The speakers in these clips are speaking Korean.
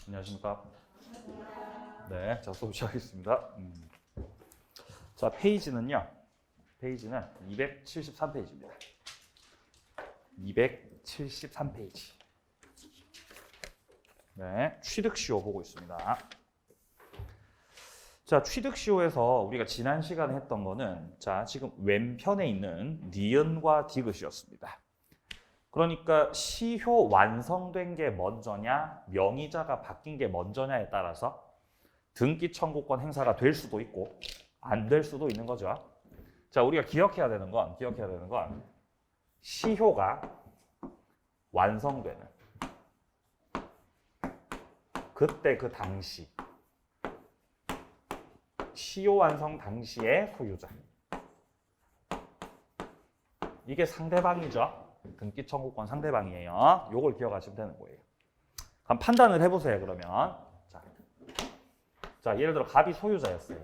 안녕하십니까. 네, 자 수업 시작하겠습니다. 자 페이지는 273페이지입니다. 273페이지. 네, 취득시효 보고 있습니다. 자, 취득시효에서 우리가 지난 시간에 했던 거는 자 지금 왼편에 있는 니은과 디귿이었습니다. 그러니까 시효 완성된 게 먼저냐, 명의자가 바뀐 게 먼저냐에 따라서 등기 청구권 행사가 될 수도 있고 안 될 수도 있는 거죠. 자, 우리가 기억해야 되는 건 시효가 완성되는 그때 그 당시 시효 완성 당시의 소유자, 이게 상대방이죠. 등기 청구권 상대방이에요. 요걸 기억하시면 되는 거예요. 그럼 판단을 해보세요. 그러면 자 예를 들어 갑이 소유자였어요.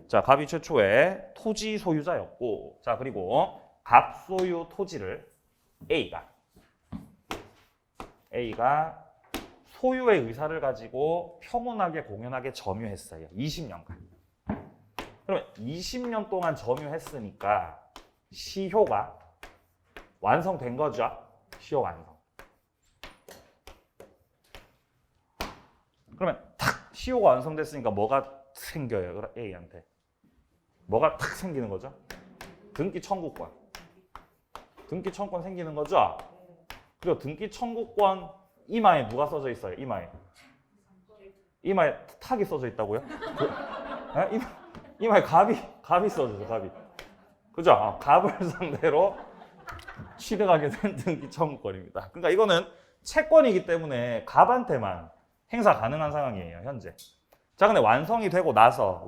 자, 갑이 최초에 토지 소유자였고, 자 그리고 갑 소유 토지를 A가 소유의 의사를 가지고 평온하게 공연하게 점유했어요. 20년간. 그러면 20년 동안 점유했으니까 시효가 완성된 거죠. 시효 완성. 그러면 탁 시효가 완성됐으니까 뭐가 생겨요? A한테. 뭐가 탁 생기는 거죠? 등기 청구권. 등기 청구권 생기는 거죠? 그리고 등기 청구권 이마에 누가 써져 있어요? 이마에 탁이 써져 있다고요? 이마에 갑이 써져요. 갑이. 그죠? 갑을 상대로 취득하게 된 등기 청구권입니다. 그러니까 이거는 채권이기 때문에 갑한테만 행사 가능한 상황이에요, 현재. 자, 근데 완성되고 나서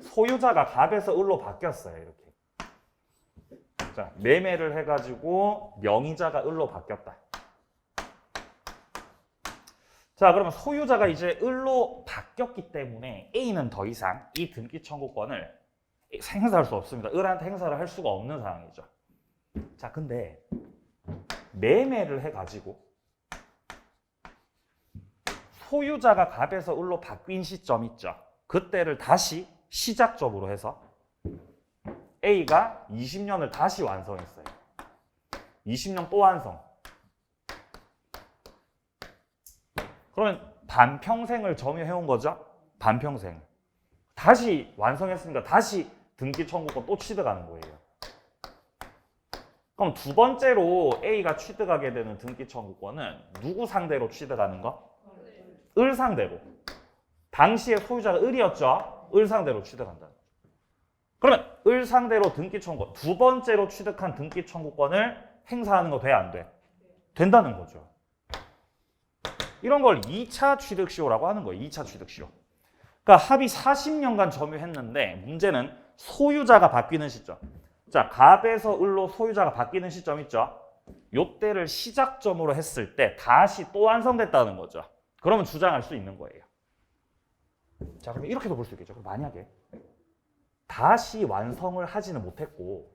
소유자가 갑에서 을로 바뀌었어요, 이렇게. 자, 매매를 해가지고 명의자가 을로 바뀌었다. 자, 그러면 소유자가 이제 을로 바뀌었기 때문에 A는 더 이상 이 등기 청구권을 행사할 수 없습니다. 을한테 행사를 할 수가 없는 상황이죠. 자, 근데 매매를 해가지고 소유자가 갑에서 을로 바뀐 시점 있죠. 그때를 다시 시작점으로 해서 A가 20년을 다시 완성했어요. 20년 또 완성. 그러면 반평생을 점유해온 거죠. 반평생. 다시 완성했으니까 다시 등기 청구권 또 취득하는 거예요. 그럼 두 번째로 A가 취득하게 되는 등기 청구권은 누구 상대로 취득하는 거? 을 상대로. 당시에 소유자가 을이었죠. 을 상대로 취득한다는 거죠. 그러면 을 상대로 등기 청구권, 두 번째로 취득한 등기 청구권을 행사하는 거 돼, 안 돼? 된다는 거죠. 이런 걸 2차 취득시효라고 하는 거예요. 2차 취득시효. 그러니까 합의 40년간 점유했는데 문제는 소유자가 바뀌는 시점. 자, 갑에서 을로 소유자가 바뀌는 시점 있죠? 요때를 시작점으로 했을 때 다시 또 완성됐다는 거죠. 그러면 주장할 수 있는 거예요. 자, 그러면 이렇게도 볼 수 있겠죠. 만약에 다시 완성을 하지는 못했고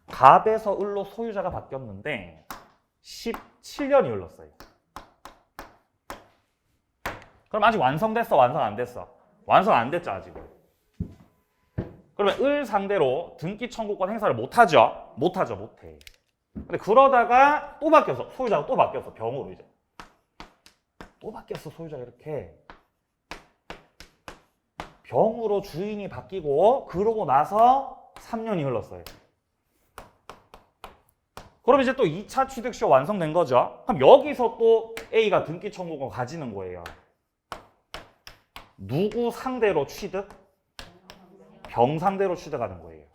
갑에서 을로 소유자가 바뀌었는데 17년이 흘렀어요. 그럼 아직 완성됐어? 완성 안 됐어? 완성 안 됐죠, 아직은. 그러면 을 상대로 등기 청구권 행사를 못하죠? 못해. 근데 그러다가 또 바뀌었어. 소유자가 또 바뀌었어. 병으로 이제. 또 바뀌었어, 소유자가 이렇게. 병으로 주인이 바뀌고 그러고 나서 3년이 흘렀어요. 그럼 이제 또 2차 취득시효 완성된 거죠? 그럼 여기서 또 A가 등기 청구권 가지는 거예요. 누구 상대로 취득? 병 상대로 취득하는 거예요.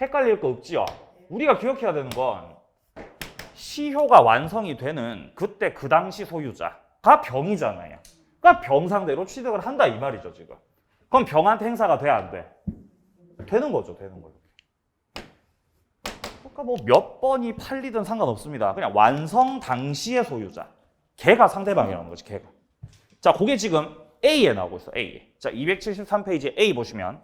헷갈릴 거 없지요? 우리가 기억해야 되는 건 시효가 완성이 되는 그때 그 당시 소유자가 병이잖아요. 그러니까 병 상대로 취득을 한다 이 말이죠, 지금. 그럼 병한테 행사가 돼, 안 돼? 되는 거죠. 그러니까 뭐 몇 번이 팔리든 상관없습니다. 그냥 완성 당시의 소유자. 걔가 상대방이라는 거지, 걔가. 자, 그게 지금 A에 나오고 있어, A에. 자, 273페이지에 A 보시면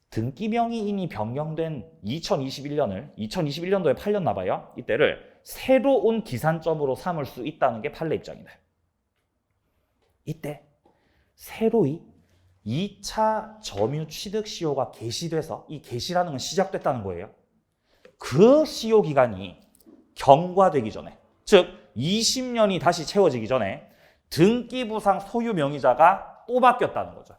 등기 명의인이 변경된 2021년도에 팔렸나 봐요. 이때를 새로운 기산점으로 삼을 수 있다는 게 판례 입장이다. 이때 새로이 2차 점유 취득 시효가 개시돼서 이 개시라는 건 시작됐다는 거예요. 그 시효 기간이 경과되기 전에, 즉 20년이 다시 채워지기 전에 등기부상 소유 명의자가 또 바뀌었다는 거죠.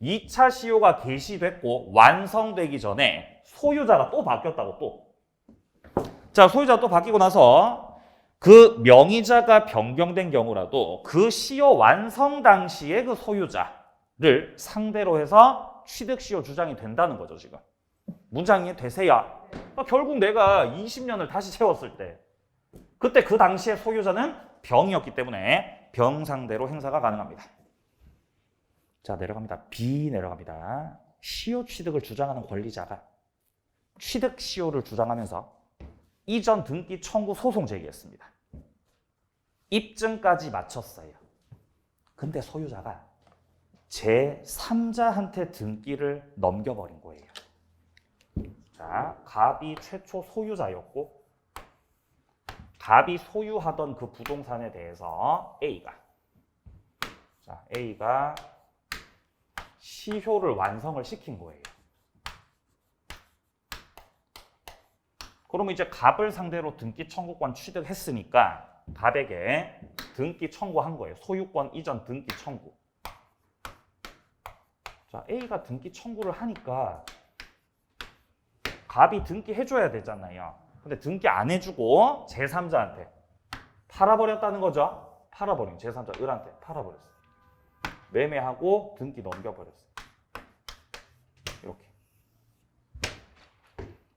2차 시효가 개시됐고 완성되기 전에 소유자가 또 바뀌었다고 또. 자, 소유자가 또 바뀌고 나서 그 명의자가 변경된 경우라도 그 시효 완성 당시에 그 소유자를 상대로 해서 취득시효 주장이 된다는 거죠, 지금. 문장이 되세요. 그러니까 결국 내가 20년을 다시 채웠을 때 그때 그 당시에 소유자는 병이었기 때문에 병 상대로 행사가 가능합니다. 자, 내려갑니다. B 내려갑니다. 시효 취득을 주장하는 권리자가 취득 시효를 주장하면서 이전 등기 청구 소송 제기했습니다. 입증까지 마쳤어요. 근데 소유자가 제3자한테 등기를 넘겨버린 거예요. 자, 갑이 최초 소유자였고 갑이 소유하던 그 부동산에 대해서 A가 시효를 완성을 시킨 거예요. 그러면 이제 갑을 상대로 등기 청구권 취득했으니까 갑에게 등기 청구한 거예요. 소유권 이전 등기 청구. 자, A가 등기 청구를 하니까 갑이 등기 해줘야 되잖아요. 근데 등기 안 해주고 제3자한테 팔아버렸다는 거죠. 팔아버린 제3자 을한테 팔아버렸어요. 매매하고 등기 넘겨버렸어요. 이렇게.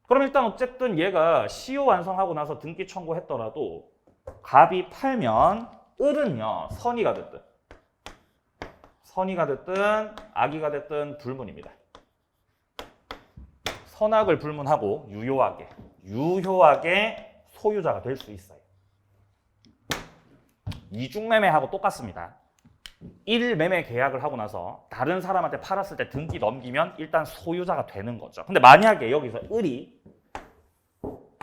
그럼 일단 어쨌든 얘가 시효 완성하고 나서 등기 청구했더라도 갑이 팔면 을은요 선의가 됐든 악의가 됐든 불문입니다. 선악을 불문하고 유효하게 소유자가 될 수 있어요. 이중매매하고 똑같습니다. 1매매 계약을 하고 나서 다른 사람한테 팔았을 때 등기 넘기면 일단 소유자가 되는 거죠. 근데 만약에 여기서 을이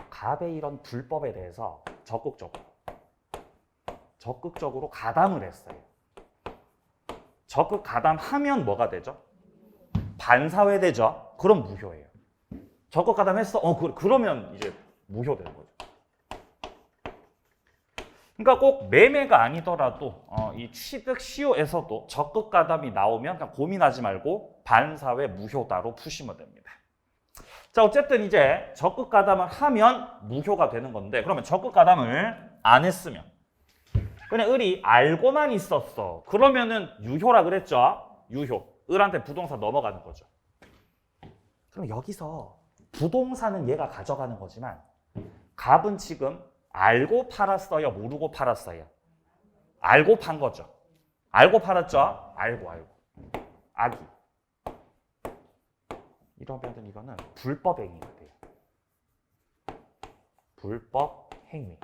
갑의 이런 불법에 대해서 적극적으로 가담을 했어요. 적극 가담하면 뭐가 되죠? 반사회되죠? 그럼 무효예요. 적극 가담했어? 그러면 이제 무효되는 거죠. 그러니까 꼭 매매가 아니더라도 이 취득 시효에서도 적극 가담이 나오면 그냥 고민하지 말고 반사회 무효다로 푸시면 됩니다. 자, 어쨌든 이제 적극 가담을 하면 무효가 되는 건데 그러면 적극 가담을 안 했으면 그냥 을이 알고만 있었어. 그러면은 유효라 그랬죠? 유효. 을한테 부동산 넘어가는 거죠. 그럼 여기서 부동산은 얘가 가져가는 거지만 갑은 지금 알고 팔았어요? 모르고 팔았어요? 알고 판 거죠. 알고 팔았죠? 알고. 악의. 이러면 이거는 불법 행위가 돼요. 불법 행위.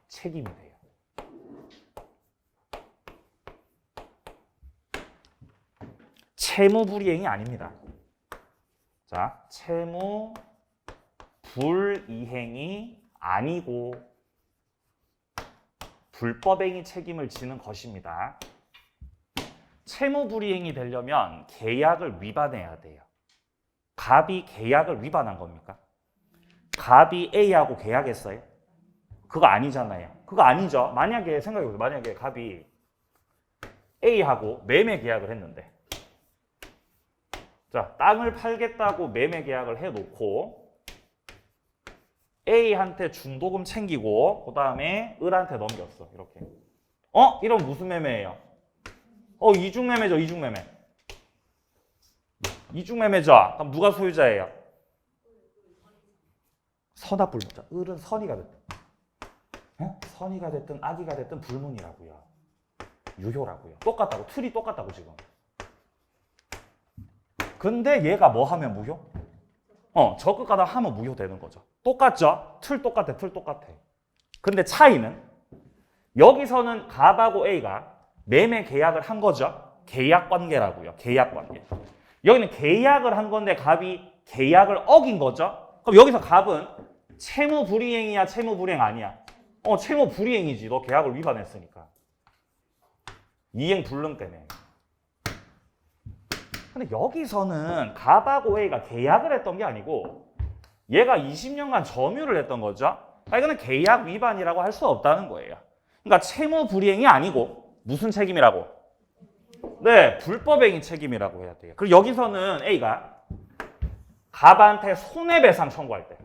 책임이 돼요. 채무 불이행이 아닙니다. 자, 채무 불이행이 아니고 불법행위 책임을 지는 것입니다. 채무 불이행이 되려면 계약을 위반해야 돼요. 갑이 계약을 위반한 겁니까? 갑이 A하고 계약했어요? 그거 아니잖아요. 그거 아니죠. 만약에 생각해보세요. 만약에 갑이 A하고 매매 계약을 했는데 자, 땅을 팔겠다고 매매 계약을 해놓고 A한테 중도금 챙기고 그 다음에 을한테 넘겼어. 이렇게. 이런 무슨 매매예요? 이중매매죠. 이중매매죠. 그럼 누가 소유자예요? 선악불문자. 을은 선의가 됐든 선의가 됐든 악의가 됐든 불문이라고요. 유효라고요. 똑같다고. 틀이 똑같다고 지금. 근데 얘가 뭐 하면 무효? 적극 가담 하면 무효되는 거죠. 똑같죠? 틀 똑같아. 근데 차이는 여기서는 갑하고 A가 매매 계약을 한 거죠. 계약 관계라고요. 계약 관계. 여기는 계약을 한 건데 갑이 계약을 어긴 거죠. 그럼 여기서 갑은 채무 불이행이야, 채무 불이행 아니야? 채무 불이행이지. 너 계약을 위반했으니까. 이행 불능 때문에. 근데 여기서는 갑하고 A가 계약을 했던 게 아니고 얘가 20년간 점유를 했던 거죠. 이거는 계약 위반이라고 할 수 없다는 거예요. 그러니까 채무 불이행이 아니고 무슨 책임이라고? 네, 불법행위 책임이라고 해야 돼요. 그리고 여기서는 A가 갑한테 손해배상 청구할 때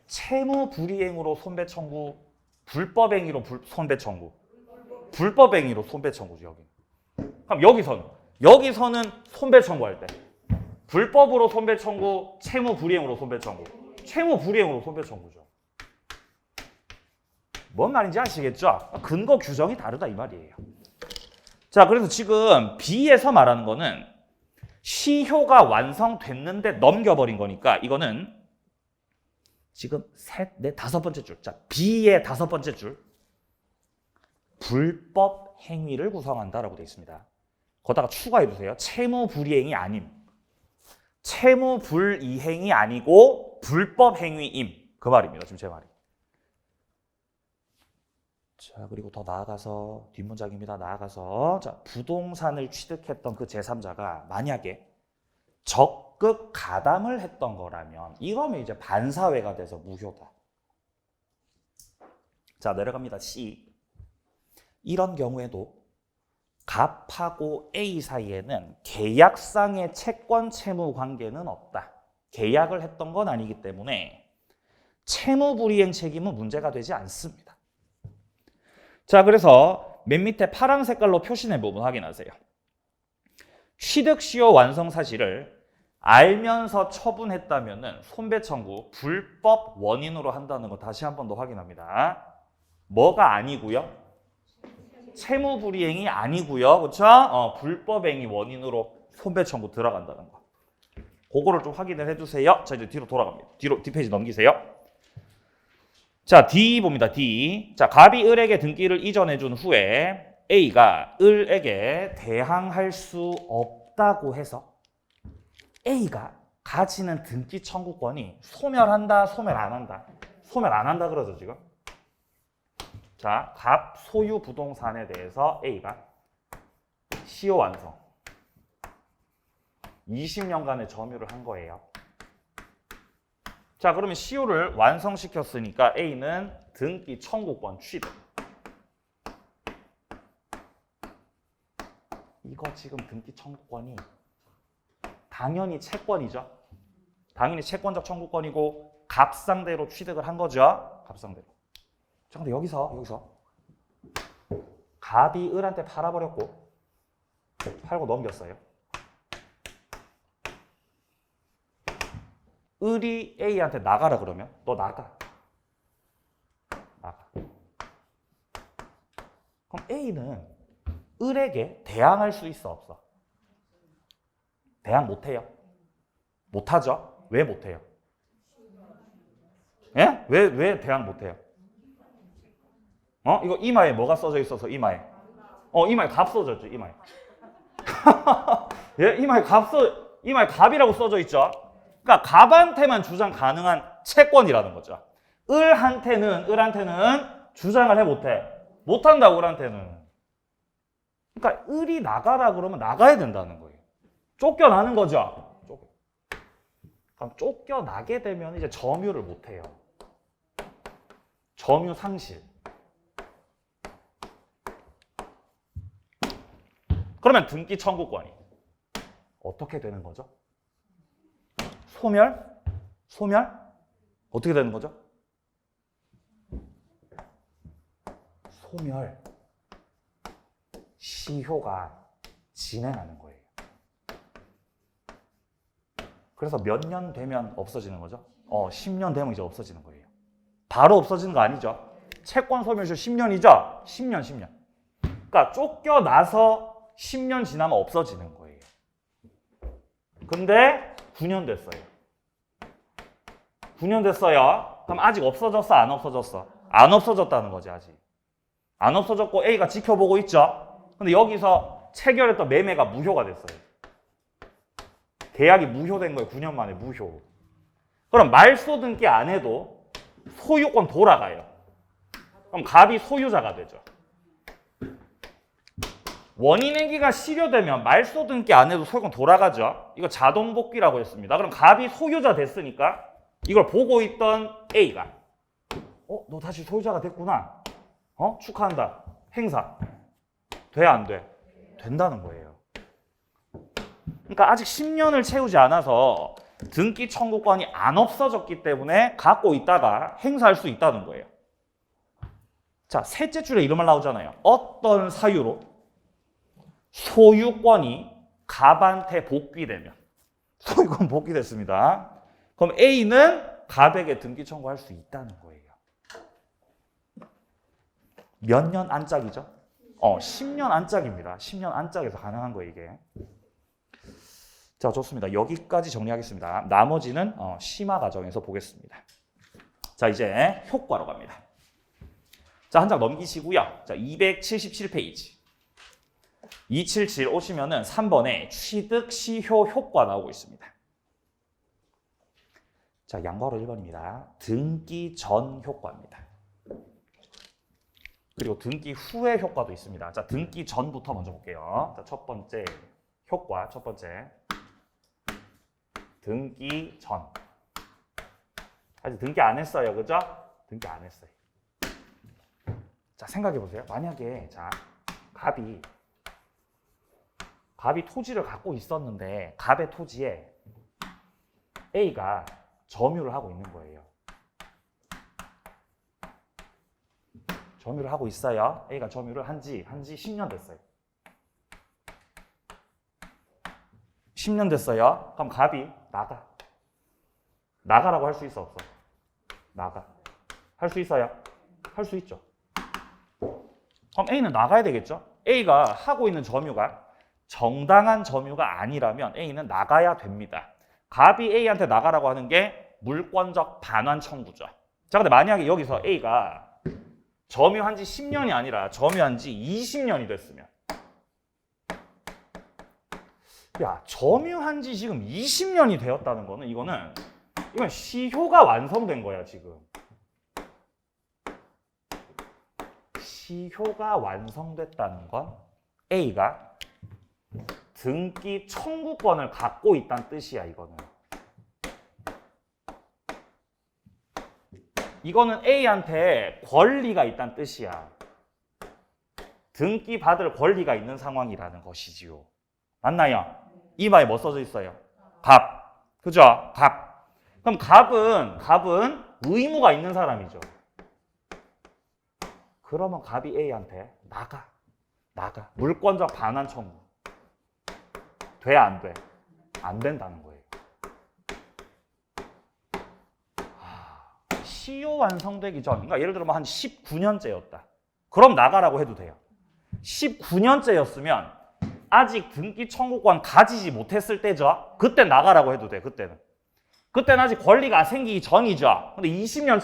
채무 불이행으로 손배 청구, 불법행위로 손배 청구. 불법행위로 손배 청구죠, 여기. 그럼 여기서는 손배 청구할 때 불법으로 손배 청구, 채무 불이행으로 손배 청구. 채무 불이행으로 손배 청구죠. 뭔 말인지 아시겠죠? 근거 규정이 다르다 이 말이에요. 자, 그래서 지금 B에서 말하는 거는 시효가 완성됐는데 넘겨버린 거니까 이거는 지금 셋, 넷, 다섯 번째 줄. 자, B의 다섯 번째 줄. 불법 행위를 구성한다라고 되어 있습니다. 거기다가 추가해 주세요. 채무 불이행이 아님. 채무 불이행이 아니고 불법 행위임. 그 말입니다. 지금 제 말이. 자, 그리고 더 나아가서 뒷문장입니다. 나아가서 자, 부동산을 취득했던 그 제3자가 만약에 적극 가담을 했던 거라면 이거면 이제 반사회가 돼서 무효다. 자, 내려갑니다. C. 이런 경우에도 갑하고 A 사이에는 계약상의 채권 채무 관계는 없다. 계약을 했던 건 아니기 때문에 채무 불이행 책임은 문제가 되지 않습니다. 자, 그래서 맨 밑에 파란 색깔로 표시된 부분 확인하세요. 취득 시효 완성 사실을 알면서 처분했다면 손배 청구 불법 원인으로 한다는 거 다시 한 번 더 확인합니다. 뭐가 아니고요? 채무 불이행이 아니고요. 그렇죠? 불법행위 원인으로 손배 청구 들어간다는 거. 그거를 좀 확인을 해주세요. 자, 이제 뒤로 돌아갑니다. 뒷페이지 넘기세요. 자, D 봅니다. D. 자, 갑이 을에게 등기를 이전해 준 후에 A가 을에게 대항할 수 없다고 해서 A가 가지는 등기 청구권이 소멸한다, 소멸 안 한다? 소멸 안 한다 그러죠, 지금? 자, 갑 소유 부동산에 대해서 A가 시효 완성 20년간의 점유를 한 거예요. 자, 그러면 시효를 완성시켰으니까 A는 등기 청구권 취득. 이거 지금 등기 청구권이 당연히 채권이죠. 당연히 채권적 청구권이고 갑상대로 취득을 한 거죠. 갑상대로. 자, 근데 여기서 갑이 을한테 팔아버렸고 팔고 넘겼어요. 을이 A한테 나가라 그러면 너 나가. 그럼 A는 을에게 대항할 수 있어 없어? 대항 못해요? 못하죠? 왜 못해요? 예? 왜 대항 못해요? 이거 이마에 뭐가 써져 있어서 이마에? 이마에 갑 써져 있죠, 이마에. 예? 이마에 갑이라고 써져 있죠? 그러니까 갑한테만 주장 가능한 채권이라는 거죠. 을한테는 주장을 해 못해. 못한다고 을한테는. 그러니까 을이 나가라 그러면 나가야 된다는 거예요. 쫓겨나는 거죠. 그럼 쫓겨나게 되면 이제 점유를 못해요. 점유 상실. 그러면 등기 청구권이 어떻게 되는 거죠? 소멸? 어떻게 되는 거죠? 소멸. 시효가 진행하는 거예요. 그래서 몇 년 되면 없어지는 거죠? 10년 되면 이제 없어지는 거예요. 바로 없어지는 거 아니죠? 채권 소멸시효 10년이죠? 10년. 그러니까 쫓겨나서 10년 지나면 없어지는 거예요. 근데 9년 됐어요. 9년 됐어요. 그럼 아직 없어졌어? 안 없어졌어? 안 없어졌다는 거지, 아직. 안 없어졌고 A가 지켜보고 있죠? 근데 여기서 체결했던 매매가 무효가 됐어요. 계약이 무효된 거예요. 9년 만에 무효. 그럼 말소 등기 안 해도 소유권 돌아가요. 그럼 갑이 소유자가 되죠. 원인회계가 실효되면 말소 등기 안 해도 소유권 돌아가죠. 이거 자동 복귀라고 했습니다. 그럼 갑이 소유자 됐으니까 이걸 보고 있던 A가 너 다시 소유자가 됐구나. 축하한다. 행사. 돼, 안 돼? 된다는 거예요. 그러니까 아직 10년을 채우지 않아서 등기 청구권이 안 없어졌기 때문에 갖고 있다가 행사할 수 있다는 거예요. 자, 셋째 줄에 이런 말 나오잖아요. 어떤 사유로 소유권이 갑한테 복귀되면. 소유권 복귀됐습니다. 그럼 A는 갑에게 등기 청구할 수 있다는 거예요. 몇 년 안짝이죠? 10년 안짝입니다. 10년 안짝에서 가능한 거예요, 이게. 자, 좋습니다. 여기까지 정리하겠습니다. 나머지는 심화 과정에서 보겠습니다. 자, 이제 효과로 갑니다. 자, 한 장 넘기시고요. 자, 277페이지. 277 오시면은 3번에 취득 시효 효과 나오고 있습니다. 자, 양괄호 1번입니다. 등기 전 효과입니다. 그리고 등기 후의 효과도 있습니다. 자, 등기 전부터 먼저 볼게요. 자, 첫 번째 효과, 첫 번째. 등기 전. 아직 등기 안 했어요. 그죠? 등기 안 했어요. 자, 생각해 보세요. 만약에, 자, 갑이 토지를 갖고 있었는데, 갑의 토지에 A가 점유를 하고 있는 거예요. 점유를 하고 있어요. A가 점유를 한 지 10년 됐어요. 10년 됐어요. 그럼 갑이 나가. 나가라고 할 수 있어, 없어? 나가. 할 수 있어요? 할 수 있죠. 그럼 A는 나가야 되겠죠? A가 하고 있는 점유가 정당한 점유가 아니라면 A는 나가야 됩니다. 갑이 A한테 나가라고 하는 게 물권적 반환 청구죠. 자, 근데 만약에 여기서 A가 점유한 지 10년이 아니라 점유한 지 20년이 됐으면, 야, 점유한 지 지금 20년이 되었다는 거는 이건 시효가 완성된 거야, 지금. 시효가 완성됐다는 건 A가 등기 청구권을 갖고 있다는 뜻이야, 이거는. 이거는 A한테 권리가 있다는 뜻이야. 등기 받을 권리가 있는 상황이라는 것이지요. 맞나요? 이 말에 뭐 써져 있어요? 갑. 그죠? 갑. 그럼 갑은 의무가 있는 사람이죠. 그러면 갑이 A한테 나가. 물권적 반환 청구. 돼, 안 돼? 안 된다는 거예요. 시효 완성되기 전, 그러니까 예를 들어 한 19년째였다. 그럼 나가라고 해도 돼요. 19년째였으면 아직 등기 청구권 가지지 못했을 때죠. 그때 나가라고 해도 돼, 그때는. 그때는 아직 권리가 생기기 전이죠. 근데 20년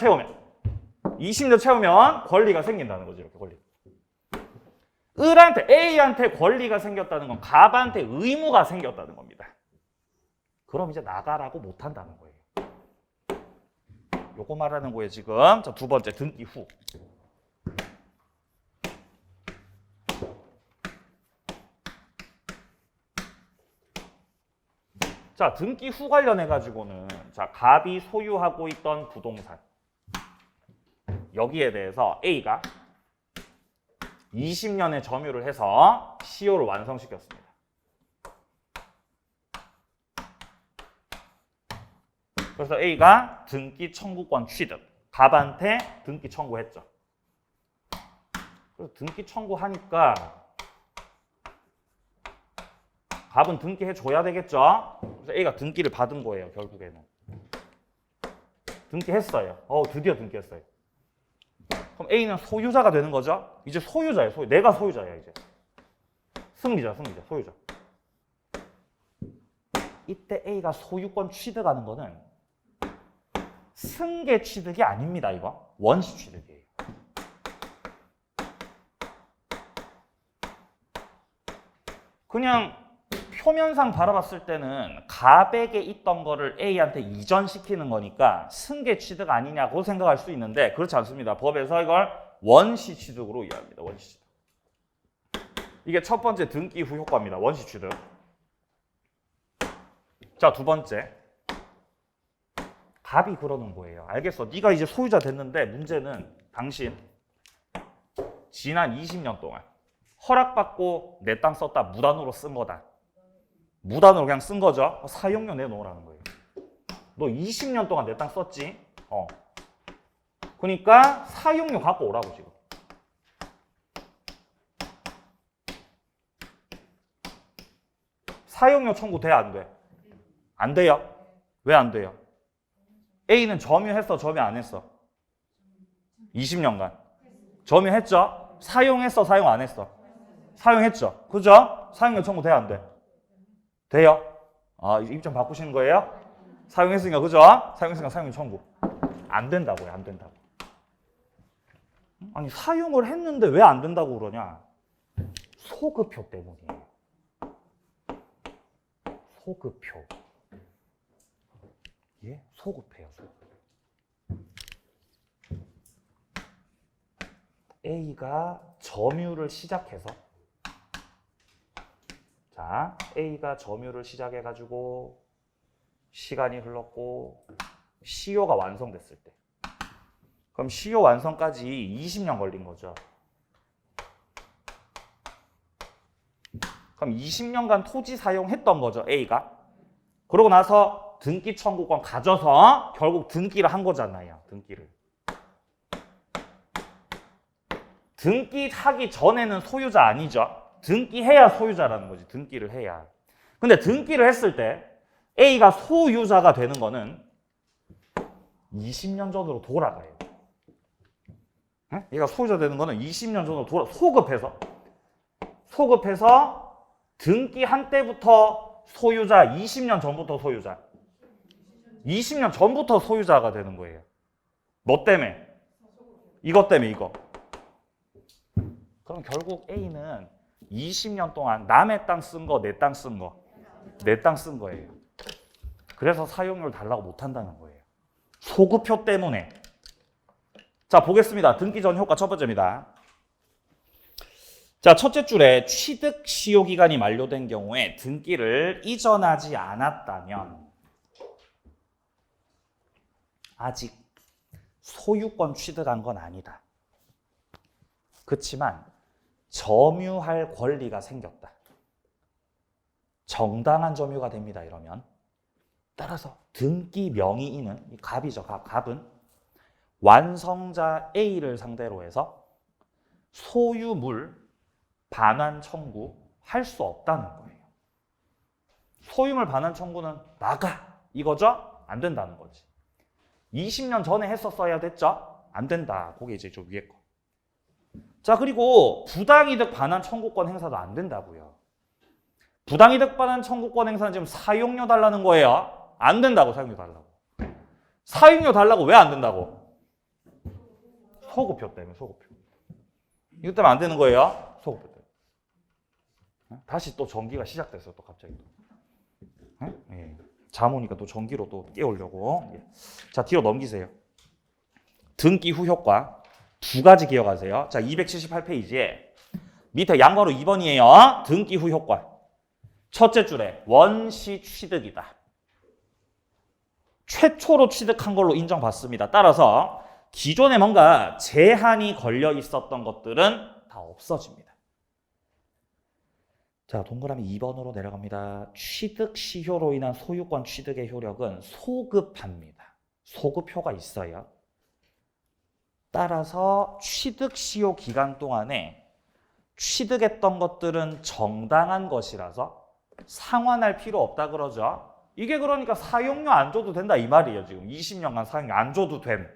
채우면 권리가 생긴다는 거죠, 이렇게 권리. A한테 권리가 생겼다는 건 갑한테 의무가 생겼다는 겁니다. 그럼 이제 나가라고 못한다는 거예요. 요거 말하는 거예요, 지금. 자, 두 번째, 등기 후. 자, 등기 후 관련해가지고는, 자, 갑이 소유하고 있던 부동산. 여기에 대해서 A가 20년의 점유를 해서 시효를 완성시켰습니다. 그래서 A가 등기 청구권 취득, 갑한테 등기 청구했죠. 그래서 등기 청구하니까 갑은 등기해줘야 되겠죠. 그래서 A가 등기를 받은 거예요, 결국에는. 등기했어요. 드디어 등기했어요. 그럼 A는 소유자가 되는 거죠. 이제 소유자예요. 내가 소유자야, 이제. 승리자, 소유자. 이때 A가 소유권 취득하는 거는 승계 취득이 아닙니다, 이거. 원시 취득이에요. 그냥 표면상 바라봤을 때는 갑에게 있던 거를 A한테 이전시키는 거니까 승계 취득 아니냐고 생각할 수 있는데 그렇지 않습니다. 법에서 이걸 원시 취득으로 이해합니다. 원시 취득. 이게 첫 번째 등기 후 효과입니다. 원시 취득. 자, 두 번째. 갑이 그러는 거예요. 알겠어. 네가 이제 소유자 됐는데 문제는 당신 지난 20년 동안 허락받고 내 땅 썼다 무단으로 쓴 거다. 무단으로 그냥 쓴 거죠. 사용료 내놓으라는 거예요. 너 20년 동안 내 땅 썼지? 그러니까 사용료 갖고 오라고 지금. 사용료 청구 돼? 안 돼? 안 돼요. 왜 안 돼요? A는 점유했어? 점유 안 했어? 20년간. 점유했죠? 사용했어? 사용 안 했어? 사용했죠? 그죠? 사용료 청구 돼? 안 돼? 돼요? 아, 입장 바꾸시는 거예요? 사용했으니까, 그죠? 사용했으니까 사용료 청구. 안 된다고요, 안 된다고. 아니, 사용을 했는데 왜 안 된다고 그러냐? 소급효 때문이에요. 소급효. 예? 소급해요, 소급. A가 점유를 시작해서 자, A가 점유를 시작해가지고 시간이 흘렀고 시효가 완성됐을 때 그럼 시효 완성까지 20년 걸린 거죠. 그럼 20년간 토지 사용했던 거죠, A가. 그러고 나서 등기 청구권 가져서 결국 등기를 한 거잖아요, 등기를. 등기하기 전에는 소유자 아니죠. 등기해야 소유자라는 거지. 등기를 해야. 근데 등기를 했을 때 A가 소유자가 되는 거는 20년 전으로 돌아가요. 얘가 소유자 되는 거는 20년 전으로 소급해서 등기한 때부터 소유자, 20년 전부터 소유자. 20년 전부터 소유자가 되는 거예요. 뭐 때문에? 이것 때문에 이거. 그럼 결국 A는 20년 동안 남의 땅 쓴 거, 내 땅 쓴 거, 내 땅 쓴 거예요. 그래서 사용료를 달라고 못 한다는 거예요. 소급효 때문에. 자, 보겠습니다. 등기 전 효과 첫 번째입니다. 자, 첫째 줄에 취득 시효 기간이 만료된 경우에 등기를 이전하지 않았다면 아직 소유권 취득한 건 아니다. 그렇지만 점유할 권리가 생겼다. 정당한 점유가 됩니다. 이러면 따라서 등기 명의인은 이 갑이죠. 갑은 완성자 A를 상대로 해서 소유물 반환 청구할 수 없다는 거예요. 소유물 반환 청구는 나가 이거죠? 안 된다는 거지. 20년 전에 했었어야 됐죠? 안 된다. 그게 이제 좀 위에 거. 자, 그리고 부당이득 반환 청구권 행사도 안 된다고요. 부당이득 반환 청구권 행사는 지금 사용료 달라는 거예요. 안 된다고, 사용료 달라고. 사용료 달라고 왜 안 된다고? 소급효 때문에, 소급효. 이것 때문에 안 되는 거예요. 소급효 때문에. 다시 또 전기가 시작됐어요, 또 갑자기. 예. 잠 오니까 또 전기로 또 깨우려고. 예. 자, 뒤로 넘기세요. 등기 후 효과. 두 가지 기억하세요. 자, 278페이지에 밑에 양괄호 2번이에요. 등기 후 효과. 첫째 줄에 원시 취득이다. 최초로 취득한 걸로 인정받습니다. 따라서 기존에 뭔가 제한이 걸려 있었던 것들은 다 없어집니다. 자, 동그라미 2번으로 내려갑니다. 취득 시효로 인한 소유권 취득의 효력은 소급합니다. 소급효가 있어요. 따라서 취득 시효 기간 동안에 취득했던 것들은 정당한 것이라서 상환할 필요 없다 그러죠. 이게 그러니까 사용료 안 줘도 된다 이 말이에요. 지금 20년간 사용료 안 줘도 됨.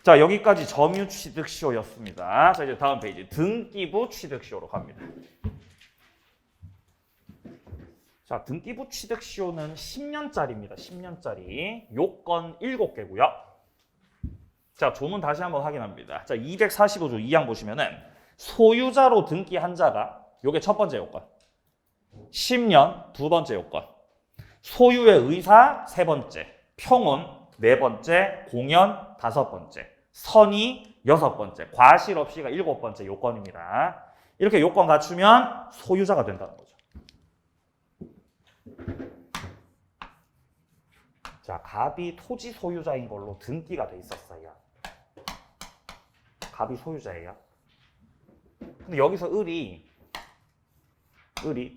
자, 여기까지 점유 취득 시효였습니다. 자, 이제 다음 페이지 등기부 취득 시효로 갑니다. 자, 등기부 취득 시효는 10년짜리입니다. 10년짜리. 요건 7개고요. 자, 조문 다시 한번 확인합니다. 자, 245조 2항 보시면은 소유자로 등기한 자가 요게 첫 번째 요건. 10년 두 번째 요건. 소유의 의사 세 번째. 평온 네 번째. 공연 다섯 번째. 선의 여섯 번째. 과실 없이가 일곱 번째 요건입니다. 이렇게 요건 갖추면 소유자가 된다는 거죠. 자, 갑이 토지 소유자인 걸로 등기가 돼 있었어요. 갑이 소유자예요. 근데 여기서 을이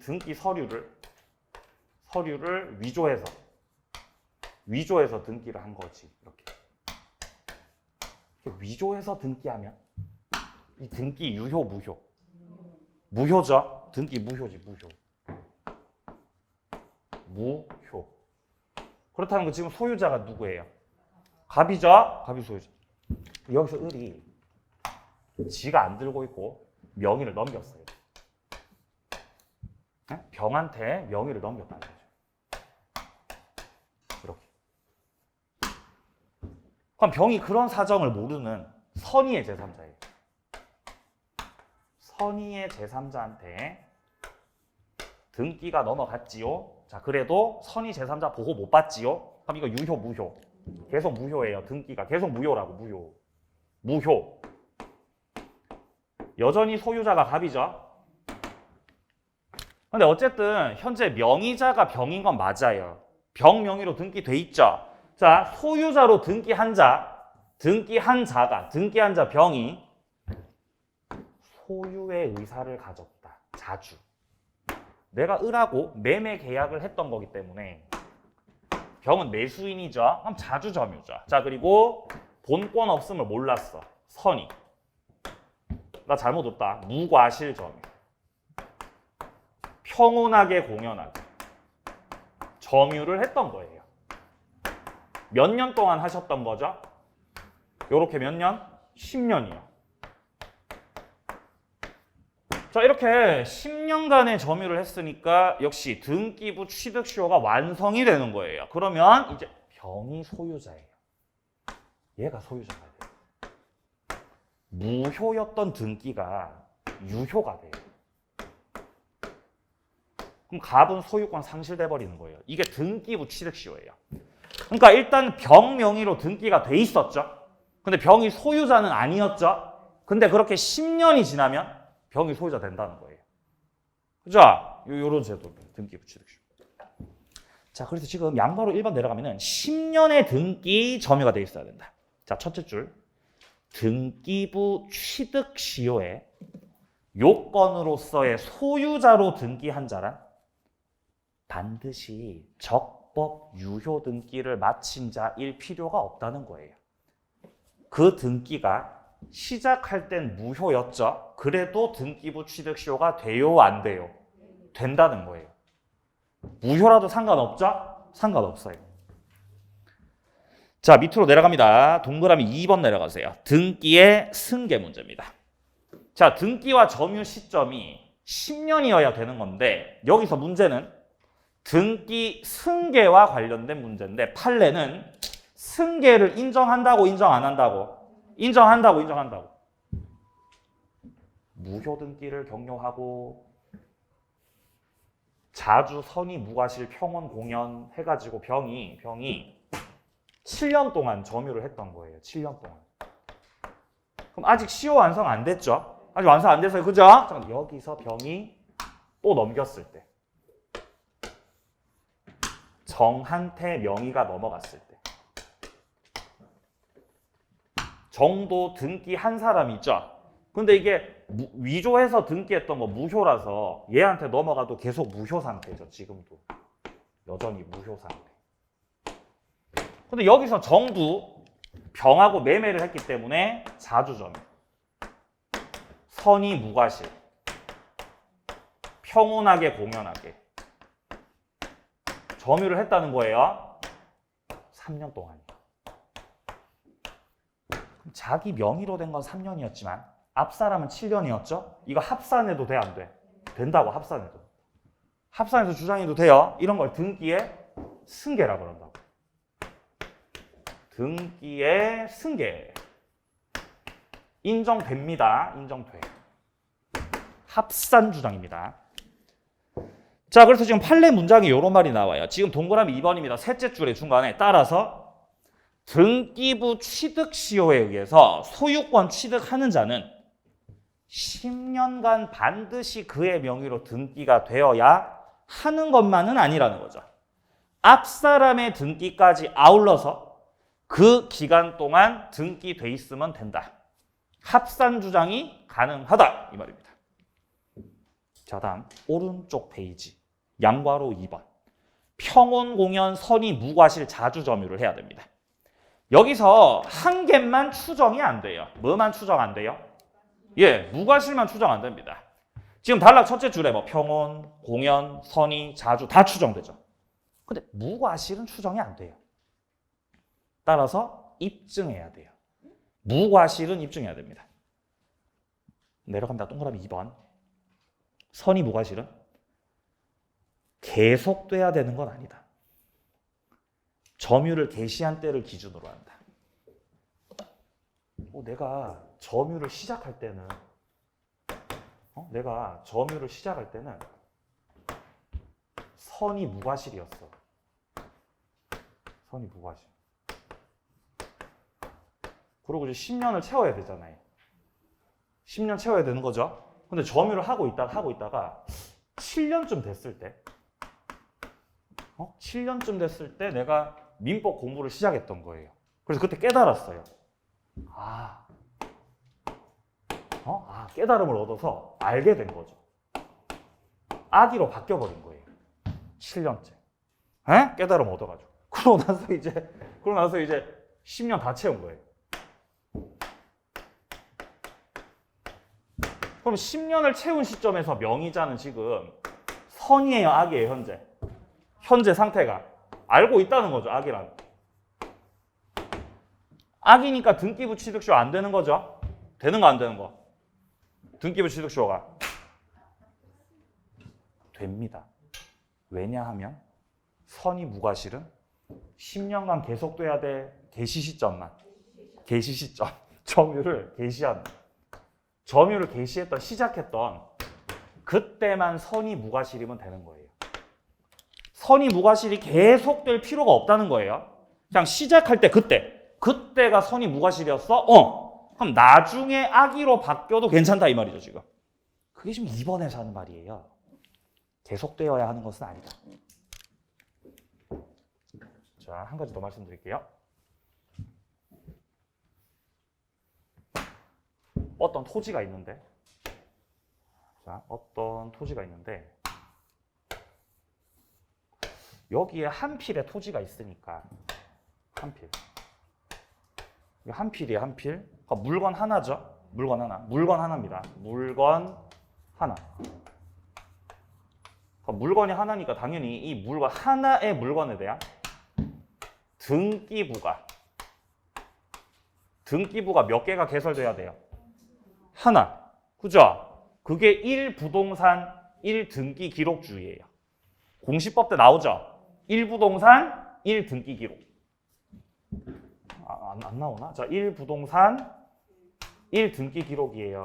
등기 서류를 위조해서 등기를 한 거지. 이렇게 위조해서 등기하면 이 등기 유효 무효? 무효죠. 등기 무효지. 무효. 그렇다는 거 지금 소유자가 누구예요? 갑이죠. 갑이 소유자. 여기서 을이 지가 안 들고 있고 명의를 넘겼어요. 병한테 명의를 넘겼다는 거죠. 이렇게. 그럼 병이 그런 사정을 모르는 선의의 제3자예요. 선의의 제3자한테 등기가 넘어갔지요. 자, 그래도 선의 제3자 보호 못 받지요. 그럼 이거 유효 무효? 계속 무효예요. 등기가 계속 무효라고. 무효. 여전히 소유자가 갑이죠. 근데 어쨌든 현재 명의자가 병인 건 맞아요. 병 명의로 등기돼 있죠. 자, 소유자로 등기한 자 병이 소유의 의사를 가졌다. 자주. 내가 을하고 매매 계약을 했던 거기 때문에 병은 매수인이죠. 그럼 자주 점유자. 자, 그리고 본권 없음을 몰랐어. 선의. 나 잘못 뒀다. 무과실 점유. 평온하게 공연하게 점유를 했던 거예요. 몇 년 동안 하셨던 거죠? 요렇게 몇 년? 10년이요. 자, 이렇게 10년간의 점유를 했으니까 역시 등기부 취득시효가 완성이 되는 거예요. 그러면 이제 병이 소유자예요. 얘가 소유자가 돼요. 무효였던 등기가 유효가 돼요. 그럼 갑은 소유권 상실돼 버리는 거예요. 이게 등기부 취득시효예요. 그러니까 일단 병 명의로 등기가 돼 있었죠. 근데 병이 소유자는 아니었죠. 근데 그렇게 10년이 지나면 병이 소유자 된다는 거예요. 그죠? 요런 제도, 등기부 취득시효. 자, 그래서 지금 양바로 1번 내려가면은 10년의 등기 점유가 돼 있어야 된다. 자, 첫째 줄. 등기부 취득시효의 요건으로서의 소유자로 등기한 자란 반드시 적법 유효 등기를 마친 자일 필요가 없다는 거예요. 그 등기가 시작할 땐 무효였죠. 그래도 등기부 취득시효가 돼요, 안 돼요? 된다는 거예요. 무효라도 상관없죠? 상관없어요. 자, 밑으로 내려갑니다. 동그라미 2번 내려가세요. 등기의 승계 문제입니다. 자, 등기와 점유 시점이 10년이어야 되는 건데 여기서 문제는 등기 승계와 관련된 문제인데 판례는 승계를 인정한다고 인정 안 한다고? 인정한다고. 무효 등기를 경료하고 자주 선의 무과실 평온 공연 해가지고 병이 7년 동안 점유를 했던 거예요. 7년 동안. 그럼 아직 시효 완성 안 됐죠? 아직 완성 안 됐어요. 그죠? 잠깐, 여기서 병이 또 넘겼을 때. 정한테 명의가 넘어갔을 때. 정도 등기한 사람이 있죠? 근데 이게 위조해서 등기했던 거 무효라서 얘한테 넘어가도 계속 무효 상태죠. 지금도. 여전히 무효 상태. 근데 여기서 정도 병하고 매매를 했기 때문에 자주점유. 선의 무과실. 평온하게 공연하게. 점유를 했다는 거예요. 3년 동안이요. 자기 명의로 된 건 3년이었지만 앞 사람은 7년이었죠? 이거 합산해도 돼, 안 돼? 된다고, 합산해도. 합산해서 주장해도 돼요. 이런 걸 등기의 승계라고 그런다고. 등기의 승계. 인정됩니다. 인정돼. 합산 주장입니다. 자, 그래서 지금 판례 문장에 이런 말이 나와요. 지금 동그라미 2번입니다. 셋째 줄의 중간에 따라서 등기부 취득시효에 의해서 소유권 취득하는 자는 10년간 반드시 그의 명의로 등기가 되어야 하는 것만은 아니라는 거죠. 앞사람의 등기까지 아울러서 그 기간 동안 등기돼 있으면 된다. 합산 주장이 가능하다 이 말입니다. 자, 다음 오른쪽 페이지 양괄호 2번 평온 공연 선의 무과실 자주 점유를 해야 됩니다. 여기서 한 개만 추정이 안 돼요. 뭐만 추정 안 돼요? 예, 무과실만 추정 안 됩니다. 지금 단락 첫째 줄에 뭐 평온, 공연, 선의, 자주 다 추정되죠. 근데 무과실은 추정이 안 돼요. 따라서 입증해야 돼요. 무과실은 입증해야 됩니다. 내려갑니다. 동그라미 2번. 선의 무과실은 계속돼야 되는 건 아니다. 점유를 개시한 때를 기준으로 한다. 내가 점유를 시작할 때는 선의 무과실이었어. 선의 무과실. 그리고 이제 10년을 채워야 되잖아요. 10년 채워야 되는 거죠. 근데 점유를 하고 있다가 7년쯤 됐을 때 7년쯤 됐을 때 내가 민법 공부를 시작했던 거예요. 그래서 그때 깨달았어요. 깨달음을 얻어서 알게 된 거죠. 악의로 바뀌어버린 거예요. 7년째. 깨달음 얻어가지고. 그러고 나서 이제 10년 다 채운 거예요. 그럼 10년을 채운 시점에서 명의자는 지금 선이에요, 악이에요, 현재? 현재 상태가. 알고 있다는 거죠, 악이라는. 악이니까 등기부 취득시효 안 되는 거죠? 되는 거 안 되는 거? 등기부 취득시효가 됩니다. 왜냐하면 선의 무과실은 10년간 계속돼야 돼. 개시 시점 점유를 개시했던 시작했던 그때만 선의 무과실이면 되는 거예요. 선의 무과실이 계속될 필요가 없다는 거예요. 그냥 시작할 때 그때가 선의 무과실이었어? 그럼 나중에 악의로 바뀌어도 괜찮다 이 말이죠, 지금. 그게 지금 2번에서 하는 말이에요. 계속되어야 하는 것은 아니다. 자, 한 가지 더 말씀드릴게요. 어떤 토지가 있는데 여기에 한 필의 토지가 있으니까 한 필이에요, 한 필. 그러니까 물건 하나죠. 물건 하나입니다. 물건 하나. 그러니까 물건이 하나니까 당연히 이 물건 하나의 물건에 대한 등기부가 몇 개가 개설돼야 돼요? 하나. 그죠? 그게 1부동산 1등기 기록주의예요. 공시법 때 나오죠? 1부동산 1등기 기록. 안 나오나? 자, 1부동산 1등기 기록이에요.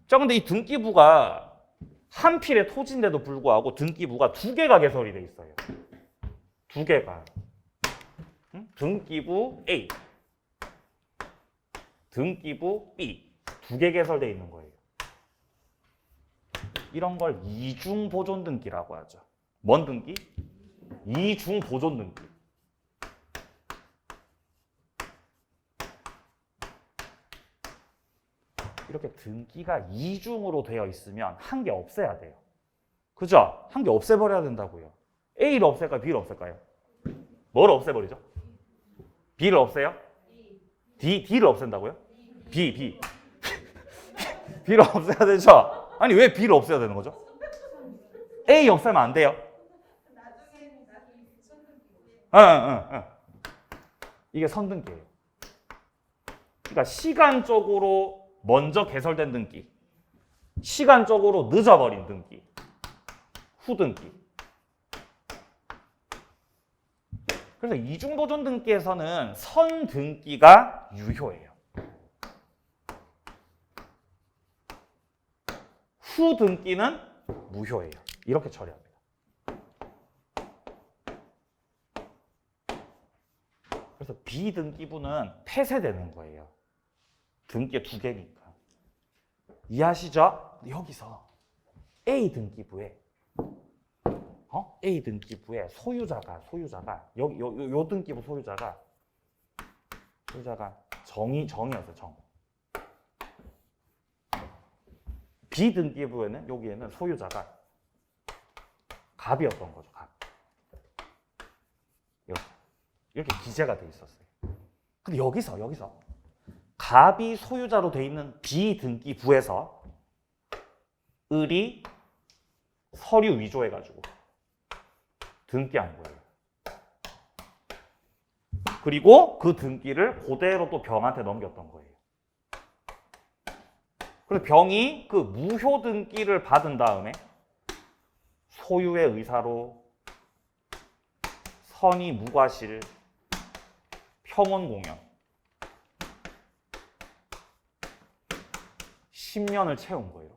자, 근데 이 등기부가 한 필의 토지인데도 불구하고 등기부가 2개가 개설이 돼 있어요. 2개가. 등기부 A, 등기부 B 2개 개설되어 있는 거예요. 이런 걸 이중 보존 등기라고 하죠. 뭔 등기? 이중 보존 등기. 이렇게 등기가 이중으로 되어 있으면 한 개 없애야 돼요. 그죠? 한 개 없애버려야 된다고요. A를 없앨까요? B를 없앨까요? 뭘 없애버리죠? B를 없애요? D를 없앤다고요? B. B를 없애야 되죠? 아니, 왜 B를 없애야 되는 거죠? A 없애면 안 돼요. 이게 선등기예요. 그러니까 시간적으로 먼저 개설된 등기, 시간적으로 늦어버린 등기, 후등기. 그래서 이중보존 등기에서는 선등기가 유효해요. 후 등기는 무효예요. 이렇게 처리합니다. 그래서 비등기부는 폐쇄되는 거예요. 등기 두 개니까. 이해하시죠? 여기서 A 등기부에 A 등기부의 소유자가 여기 요 등기부 소유자가 정이었어요. 정. B 등기부에는 여기에는 소유자가 갑이었던 거죠. 갑. 이렇게 기재가 돼 있었어요. 근데 여기서 갑이 소유자로 돼 있는 B 등기부에서 을이 서류 위조해가지고 등기한 거예요. 그리고 그 등기를 그대로 또 병한테 넘겼던 거예요. 그래서 병이 그 무효 등기를 받은 다음에 소유의 의사로 선의 무과실 평온 공연 10년을 채운 거예요.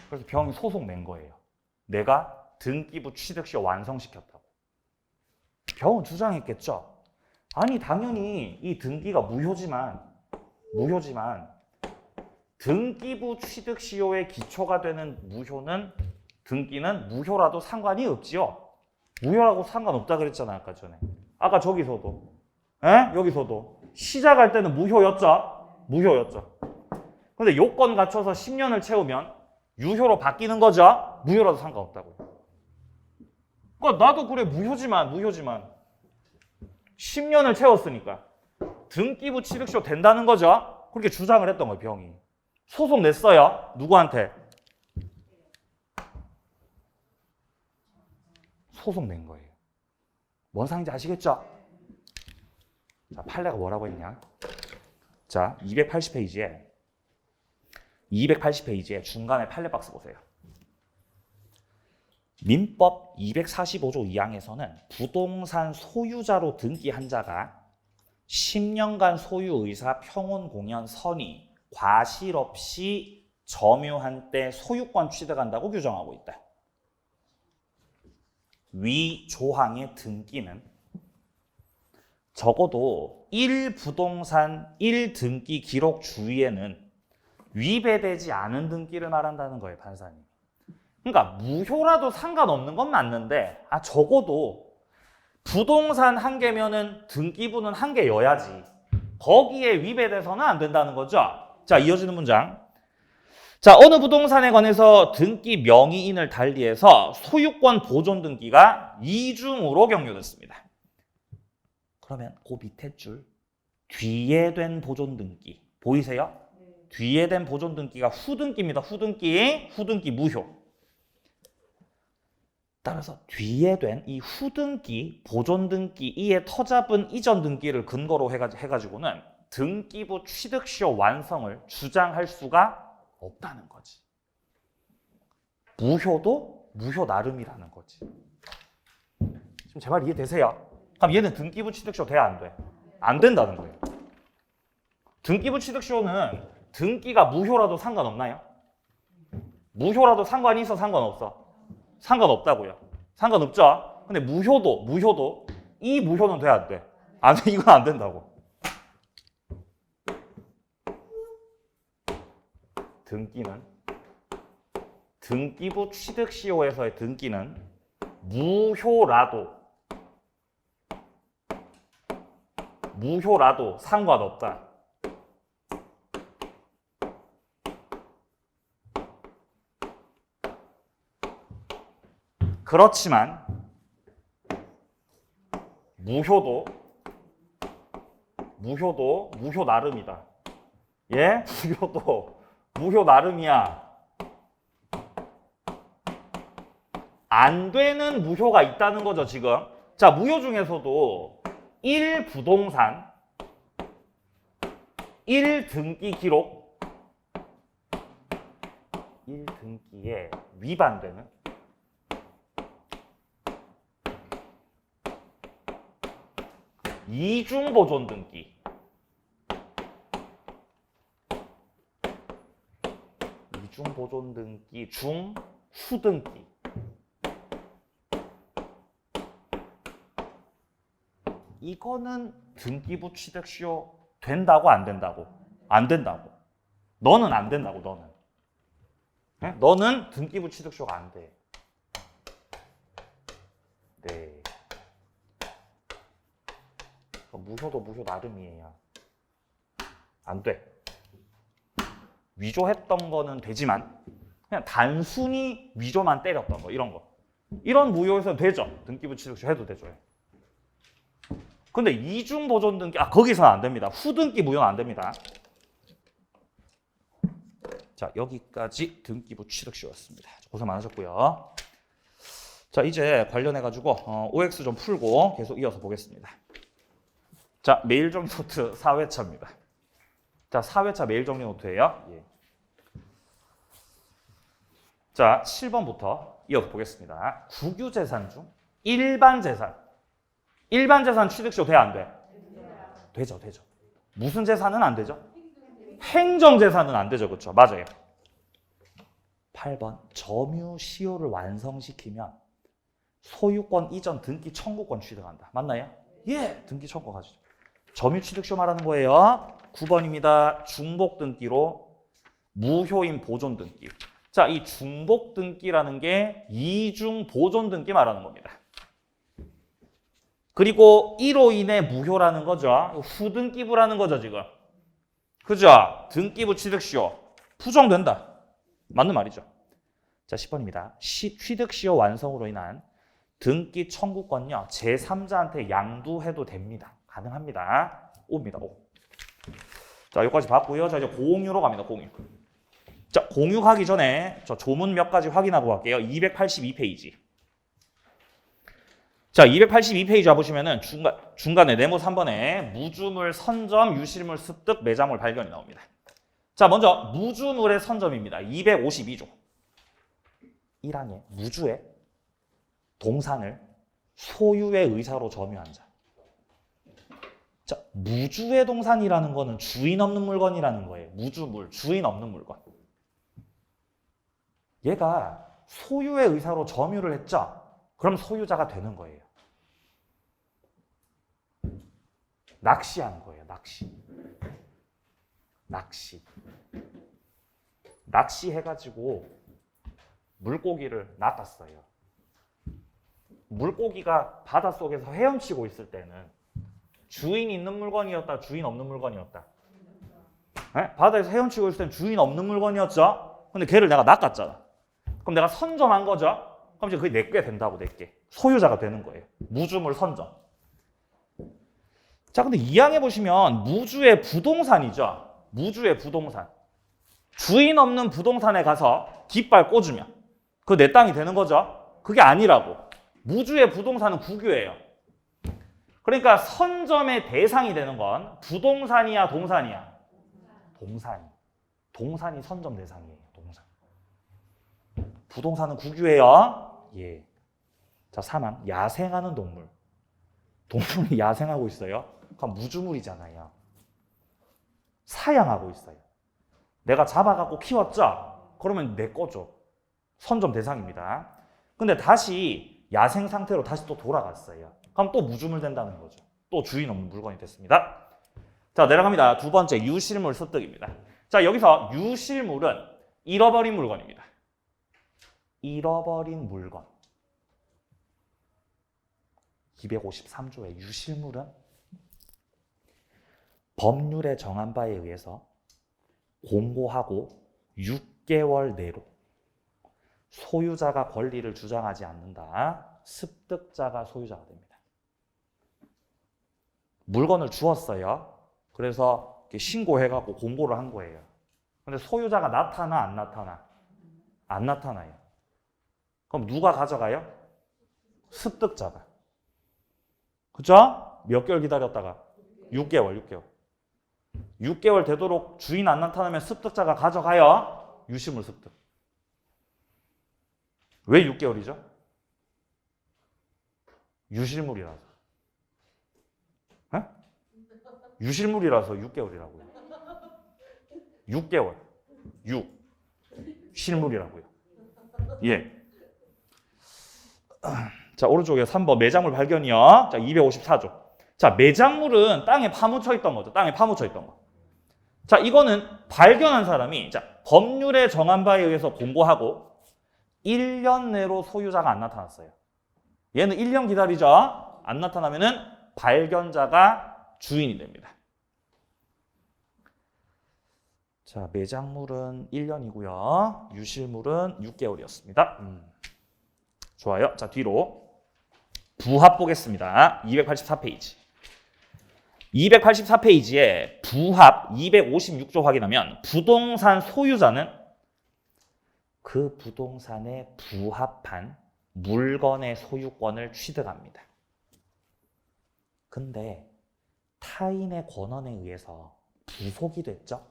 그래서 병이 소송 낸 거예요. 내가 등기부 취득시 완성시켰다고. 병은 주장했겠죠. 아니 당연히 이 등기가 무효지만 등기부 취득 시효의 기초가 되는 등기는 무효라도 상관이 없지요. 무효라고 상관없다 그랬잖아요. 아까 전에. 아까 저기서도. 여기서도. 시작할 때는 무효였죠. 근데 요건 갖춰서 10년을 채우면 유효로 바뀌는 거죠. 무효라도 상관없다고요. 그러니까 나도 그래 무효지만 10년을 채웠으니까 등기부 취득시효 된다는 거죠. 그렇게 주장을 했던 거예요. 병이. 소송 냈어요. 누구한테? 소송 낸 거예요. 뭔 상인지 아시겠죠? 자, 판례가 뭐라고 했냐? 자, 280페이지에 중간에 판례 박스 보세요. 민법 245조 2항에서는 부동산 소유자로 등기한 자가 10년간 소유의사 평온 공연 선의 과실 없이 점유한 때 소유권 취득한다고 규정하고 있다. 위 조항의 등기는 적어도 1부동산 1등기 기록 주의에는 위배되지 않은 등기를 말한다는 거예요, 판사님. 그러니까 무효라도 상관없는 건 맞는데 적어도 부동산 한 개면은 등기부는 한 개여야지. 거기에 위배돼서는 안 된다는 거죠. 자, 이어지는 문장. 자, 어느 부동산에 관해서 등기 명의인을 달리해서 소유권 보존 등기가 이중으로 경료됐습니다. 그러면 그 밑에 줄 뒤에 된 보존 등기 보이세요? 뒤에 된 보존 등기가 후등기입니다. 후등기 무효. 따라서 뒤에 된 이 후등기, 보존 등기, 이에 터잡은 이전 등기를 근거로 해가지고는 등기부 취득시효 완성을 주장할 수가 없다는 거지. 무효도 무효 나름이라는 거지. 지금 제 말 이해되세요? 그럼 얘는 등기부 취득시효 돼? 안 돼? 안 된다는 거예요. 등기부 취득시효는 등기가 무효라도 상관없나요? 무효라도 상관이 있어? 상관없어? 상관없다고요. 상관없죠? 근데 무효도 이 무효는 돼? 안 돼? 안 돼. 이건 안 된다고. 등기는 등기부 취득시효에서의 등기는 무효라도 상관없다. 그렇지만 무효도 무효 나름이다. 예? 무효도 무효 나름이야. 안 되는 무효가 있다는 거죠, 지금. 자, 무효 중에서도 1부동산 1등기 기록 1등기에 위반되는 이중보존 등기 이중 보존 등기 중 후등기. 이거는 등기부 취득시효 된다고 안 된다고? 안 된다고. 너는 안 된다고 너는. 네? 너는 등기부 취득시효가 안 돼. 네. 무효도 무효 나름이에요. 안 돼. 위조했던 거는 되지만 그냥 단순히 위조만 때렸던 거 이런 거. 이런 무효에서 되죠. 등기부 취득시효 해도 되죠. 근데 이중 보존 등기 거기서는 안 됩니다. 후등기 무효는 안 됩니다. 자, 여기까지 등기부 취득시효였습니다. 고생 많으셨고요. 자, 이제 관련해 가지고 OX 좀 풀고 계속 이어서 보겠습니다. 자, 메일 정리 노트 4회차입니다. 자, 4회차 메일 정리 노트예요. 예. 자, 7번부터 이어서 보겠습니다. 국유재산 중 일반 재산. 일반 재산 취득시효 돼, 안 돼? 되죠, 되죠. 무슨 재산은 안 되죠? 행정재산은 안 되죠, 그렇죠? 맞아요. 8번 점유시효를 완성시키면 소유권 이전 등기 청구권 취득한다. 맞나요? 예, 등기 청구 가지죠. 점유취득시효 말하는 거예요. 9번입니다. 중복등기로 무효인 보존등기. 자, 이 중복등기라는 게 이중 보존등기 말하는 겁니다. 그리고 이로 인해 무효라는 거죠. 후등기부라는 거죠, 지금. 그죠? 등기부 취득시효 부정된다. 맞는 말이죠. 자, 10번입니다. 취득시효 완성으로 인한 등기 청구권요. 제3자한테 양도해도 됩니다. 가능합니다. 5입니다. 5. 자, 여기까지 봤고요. 자, 이제 공유로 갑니다. 공유. 자, 공유 가기 전에 저 조문 몇 가지 확인하고 갈게요. 282페이지. 자, 282페이지 와보시면은 중간에 네모 3번에 무주물 선점, 유실물 습득, 매장물 발견이 나옵니다. 자, 먼저 무주물의 선점입니다. 252조. 1항에 무주의 동산을 소유의 의사로 점유한 자. 자, 무주의 동산이라는 거는 주인 없는 물건이라는 거예요. 무주물, 주인 없는 물건. 얘가 소유의 의사로 점유를 했죠? 그럼 소유자가 되는 거예요. 낚시한 거예요. 낚시. 낚시해가지고 물고기를 낚았어요. 물고기가 바닷속에서 헤엄치고 있을 때는 주인 있는 물건이었다, 주인 없는 물건이었다. 네? 바다에서 헤엄치고 있을 때는 주인 없는 물건이었죠? 근데 걔를 내가 낚았잖아. 그럼 내가 선점한 거죠? 그럼 이제 그게 내게 된다고, 내게. 소유자가 되는 거예요. 무주물 선점. 자, 근데 2항에 보시면 무주의 부동산이죠. 무주의 부동산. 주인 없는 부동산에 가서 깃발 꽂으면 그거 내 땅이 되는 거죠? 그게 아니라고. 무주의 부동산은 국유예요. 그러니까 선점의 대상이 되는 건 부동산이야, 동산이야? 동산이 선점 대상이에요. 동산. 부동산은 국유예요. 예. 자, 3항. 야생하는 동물. 동물이 야생하고 있어요. 그럼 무주물이잖아요. 사양하고 있어요. 내가 잡아갖고 키웠죠? 그러면 내 거죠. 선점 대상입니다. 근데 다시 야생 상태로 다시 또 돌아갔어요. 그럼 또 무주물 된다는 거죠. 또 주인 없는 물건이 됐습니다. 자, 내려갑니다. 두 번째, 유실물 습득입니다. 자, 여기서 유실물은 잃어버린 물건입니다. 잃어버린 물건. 253조의 유실물은 법률에 정한 바에 의해서 공고하고 6개월 내로 소유자가 권리를 주장하지 않는다. 습득자가 소유자가 됩니다. 물건을 주었어요. 그래서 신고해갖고 공고를 한 거예요. 근데 소유자가 나타나 안 나타나? 안 나타나요. 그럼 누가 가져가요? 습득자가. 그죠? 몇 개월 기다렸다가? 6개월. 6개월 되도록 주인 안 나타나면 습득자가 가져가요. 유실물 습득. 왜 6개월이죠? 유실물이라서. 에? 유실물이라서 6개월이라고요. 6개월. 6. 실물이라고요. 예. 자, 오른쪽에 3번 매장물 발견이요. 자, 254조. 자, 매장물은 땅에 파묻혀 있던 거죠. 땅에 파묻혀 있던 거. 자, 이거는 발견한 사람이 자, 법률에 정한 바에 의해서 공고하고 1년 내로 소유자가 안 나타났어요. 얘는 1년 기다리죠. 안 나타나면은 발견자가 주인이 됩니다. 자, 매장물은 1년이고요. 유실물은 6개월이었습니다. 좋아요. 자, 뒤로 부합 보겠습니다. 284페이지. 284페이지에 부합 256조 확인하면 부동산 소유자는 그 부동산에 부합한 물건의 소유권을 취득합니다. 근데 타인의 권한에 의해서 부속이 됐죠?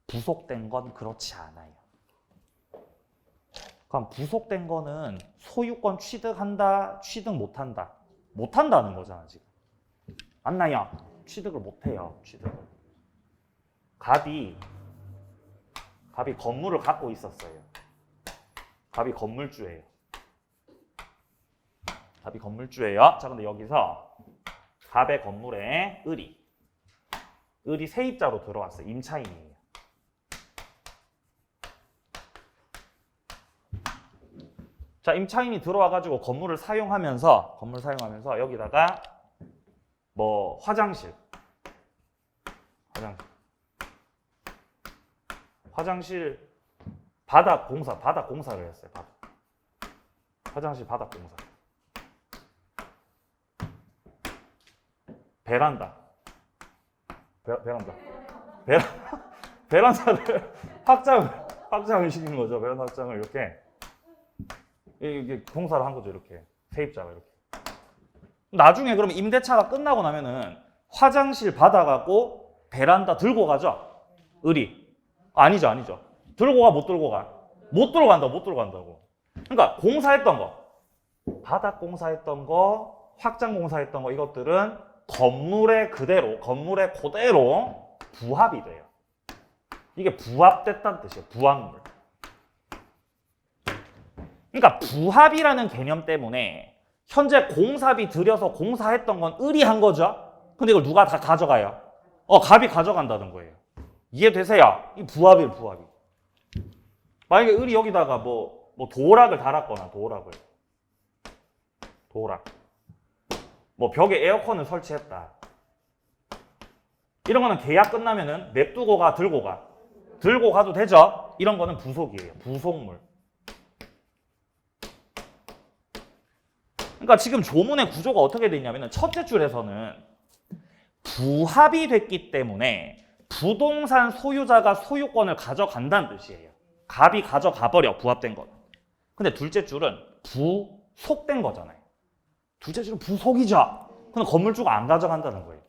부속된 건 그렇지 않아요. 그럼 부속된 거는 소유권 취득한다, 취득 못한다? 못한다는 거잖아, 지금. 맞나요? 취득을 못해요, 취득을. 갑이 건물을 갖고 있었어요. 갑이 건물주예요. 갑이 건물주예요. 자, 근데 여기서 갑의 건물에 을이 세입자로 들어왔어요. 임차인이에요. 자, 임차인이 들어와가지고 건물을 사용하면서 여기다가 뭐 화장실 바닥 공사를 했어요. 화장실 바닥 공사. 베란다를 확장을 시키는 거죠. 베란다 확장을 이렇게 공사를 한 거죠. 이렇게 세입자가 이렇게. 나중에 그럼 임대차가 끝나고 나면은 화장실 받아갖고 베란다 들고 가죠. 을이. 아니죠. 들고 가, 못 들고 가? 못 들고 간다고. 그러니까 공사했던 거, 바닥 공사했던 거, 확장 공사했던 거, 이것들은 건물에 그대로 부합이 돼요. 이게 부합됐다는 뜻이에요. 부합물. 그러니까 부합이라는 개념 때문에 현재 공사비 들여서 공사했던 건 을이 한 거죠. 근데 이걸 누가 다 가져가요? 갑이 가져간다는 거예요. 이해되세요? 이 부합이에요, 부합이. 만약에 을이 여기다가 뭐 도락을 달았거나, 도락. 뭐 벽에 에어컨을 설치했다. 이런 거는 계약 끝나면은 냅두고 가, 들고 가. 들고 가도 되죠? 이런 거는 부속이에요. 부속물. 그러니까 지금 조문의 구조가 어떻게 돼 있냐면 첫째 줄에서는 부합이 됐기 때문에 부동산 소유자가 소유권을 가져간다는 뜻이에요. 갑이 가져가 버려, 부합된 건. 근데 둘째 줄은 부속된 거잖아요. 둘째 줄은 부속이죠. 근데 건물주가 안 가져간다는 거예요.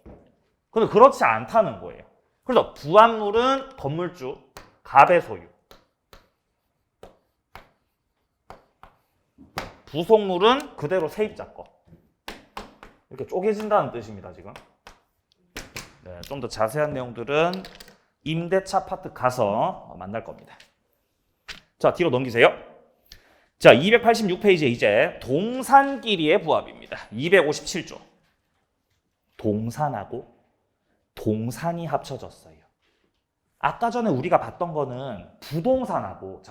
근데 그렇지 않다는 거예요. 그래서 부합물은 건물주, 갑의 소유. 부속물은 그대로 세입자 거. 이렇게 쪼개진다는 뜻입니다, 지금. 네, 좀 더 자세한 내용들은 임대차 파트 가서 만날 겁니다. 자, 뒤로 넘기세요. 자, 286페이지에 이제 동산끼리의 부합입니다. 257조. 동산하고 동산이 합쳐졌어요. 아까 전에 우리가 봤던 거는 부동산하고,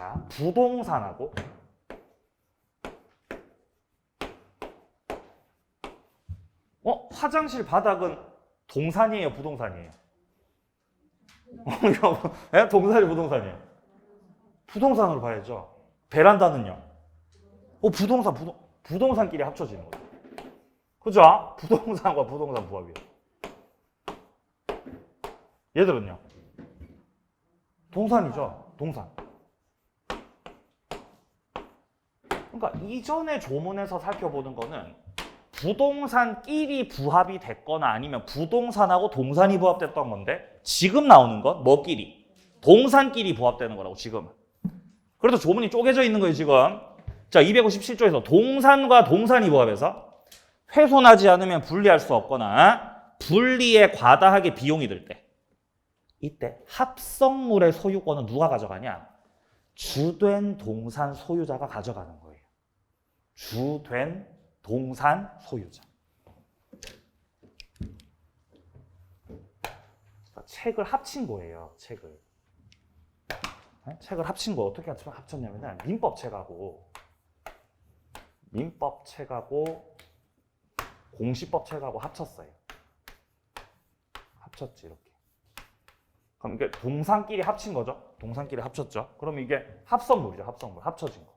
화장실 바닥은 동산이에요, 부동산이에요? 동산이 부동산이에요. 부동산으로 봐야죠. 베란다는요? 부동산끼리 합쳐지는 거죠. 그죠? 부동산과 부동산 부합이에요. 얘들은요? 동산이죠. 동산. 그러니까 이전의 조문에서 살펴보는 거는 부동산끼리 부합이 됐거나 아니면 부동산하고 동산이 부합됐던 건데 지금 나오는 건 뭐끼리? 동산끼리 부합되는 거라고 지금. 그래서 조문이 쪼개져 있는 거예요 지금. 자, 257조에서 동산과 동산이 부합해서 훼손하지 않으면 분리할 수 없거나 분리에 과다하게 비용이 들 때, 이때 합성물의 소유권은 누가 가져가냐? 주된 동산 소유자가 가져가는 거예요. 주된 동산 소유자. 책을 합친 거예요. 책을 합친 거 어떻게 합쳤냐면은 민법책하고 공시법책하고 합쳤어요. 합쳤지 이렇게. 그럼 이게 동산끼리 합친 거죠. 동산끼리 합쳤죠. 그럼 이게 합성물이죠. 합성물. 합쳐진 거.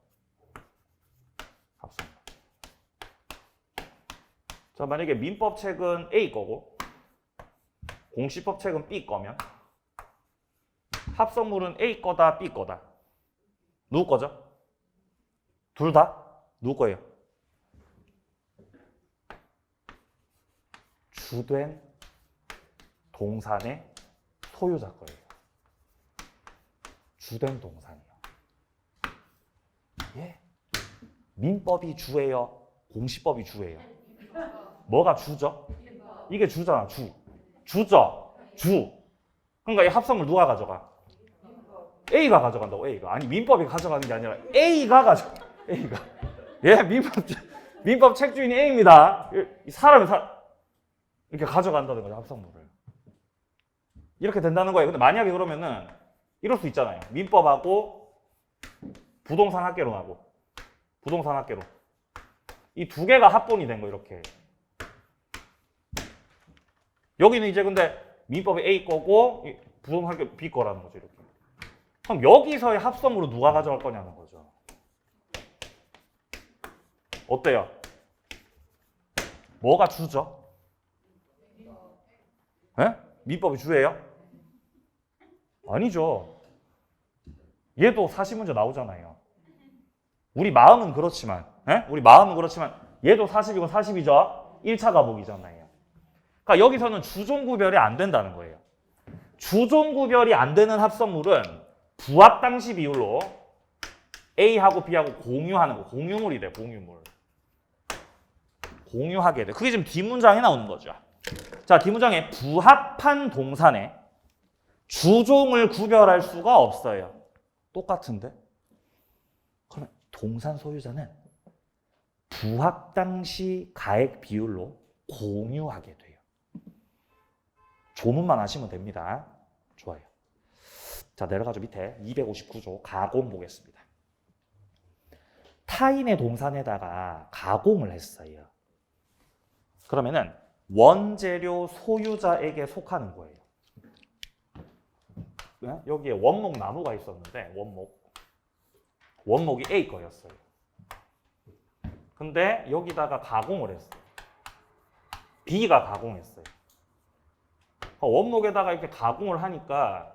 합성물. 자, 만약에 민법책은 A 거고 공시법책은 B 거면 합성물은 A 거다, B 거다. 누구 거죠? 둘 다? 누구 거예요? 주된 동산의 소유자 거예요. 주된 동산이요. 예? 민법이 주예요? 공시법이 주예요? 뭐가 주죠? 이게 주잖아, 주. 주죠? 주. 그러니까 이 합성물 누가 가져가? A가 가져간다고, A가. 아니, 민법이 가져가는 게 아니라 A가 가져가. A가. 예, 민법 책주인이 A입니다. 이 사람이 이렇게 가져간다는 거죠, 합성물을. 이렇게 된다는 거예요. 근데 만약에 그러면은 이럴 수 있잖아요. 민법하고 부동산 학개론하고 부동산 학개론. 이 두 개가 합본이 된 거, 이렇게. 여기는 이제 근데 민법이 A 거고 부동산 학개론 B 거라는 거죠, 이렇게. 그럼 여기서의 합성물은 누가 가져갈 거냐는 거죠. 어때요? 뭐가 주죠? 예? 민법이 주예요? 아니죠. 얘도 사시문제 나오잖아요. 우리 마음은 그렇지만, 예? 우리 마음은 그렇지만 얘도 40이고 40이죠? 1차 가복이잖아요. 그러니까 여기서는 주종 구별이 안 된다는 거예요. 주종 구별이 안 되는 합성물은 부합 당시 비율로 A하고 B하고 공유하는 거, 공유물이 돼, 공유물. 공유하게 돼. 그게 지금 뒷문장에 나오는 거죠. 자, 뒷문장에 부합한 동산에 주종을 구별할 수가 없어요. 똑같은데? 그러면 동산 소유자는 부합 당시 가액 비율로 공유하게 돼요. 조문만 하시면 됩니다. 좋아요. 자, 내려가죠. 밑에 259조 가공 보겠습니다. 타인의 동산에다가 가공을 했어요. 그러면은 원재료 소유자에게 속하는 거예요. 여기에 원목 나무가 있었는데 원목이 A 거였어요. 근데 여기다가 가공을 했어요. B가 가공했어요. 원목에다가 이렇게 가공을 하니까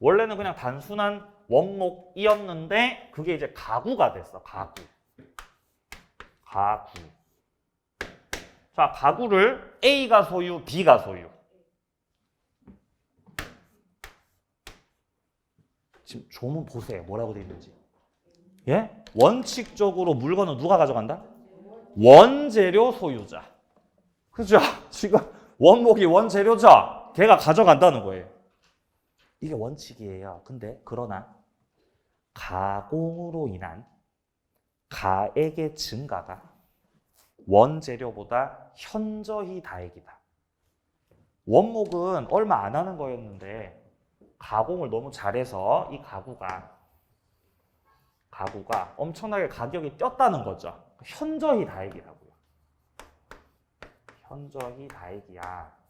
원래는 그냥 단순한 원목이었는데 그게 이제 가구가 됐어. 가구. 자, 가구를 A가 소유, B가 소유. 지금 조문 보세요. 뭐라고 돼 있는지. 예? 원칙적으로 물건은 누가 가져간다? 원재료 소유자. 그죠? 지금 원목이 원재료죠? 걔가 가져간다는 거예요. 이게 원칙이에요. 근데 그러나 가공으로 인한 가액의 증가가 원재료보다 현저히 다액이다. 원목은 얼마 안 하는 거였는데 가공을 너무 잘해서 이 가구가 엄청나게 가격이 뛰었다는 거죠. 현저히 다액이라고요. 현저히 다액이야.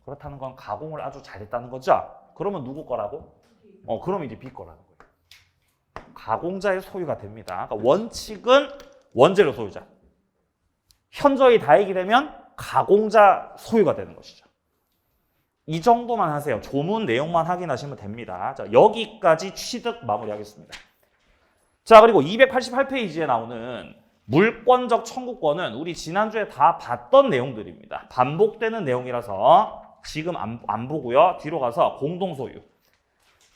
그렇다는 건 가공을 아주 잘했다는 거죠. 그러면 누구 거라고? 그럼 이제 B 거라는 거예요. 가공자의 소유가 됩니다. 그러니까 원칙은 원재료 소유자. 현저히 다액이 되면 가공자 소유가 되는 것이죠. 이 정도만 하세요. 조문 내용만 확인하시면 됩니다. 자, 여기까지 취득 마무리하겠습니다. 자, 그리고 288페이지에 나오는 물권적 청구권은 우리 지난주에 다 봤던 내용들입니다. 반복되는 내용이라서 지금 안 보고요. 뒤로 가서 공동소유.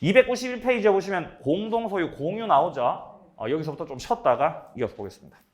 291페이지에 보시면 공동소유 공유 나오죠. 여기서부터 좀 쉬었다가 이어서 보겠습니다.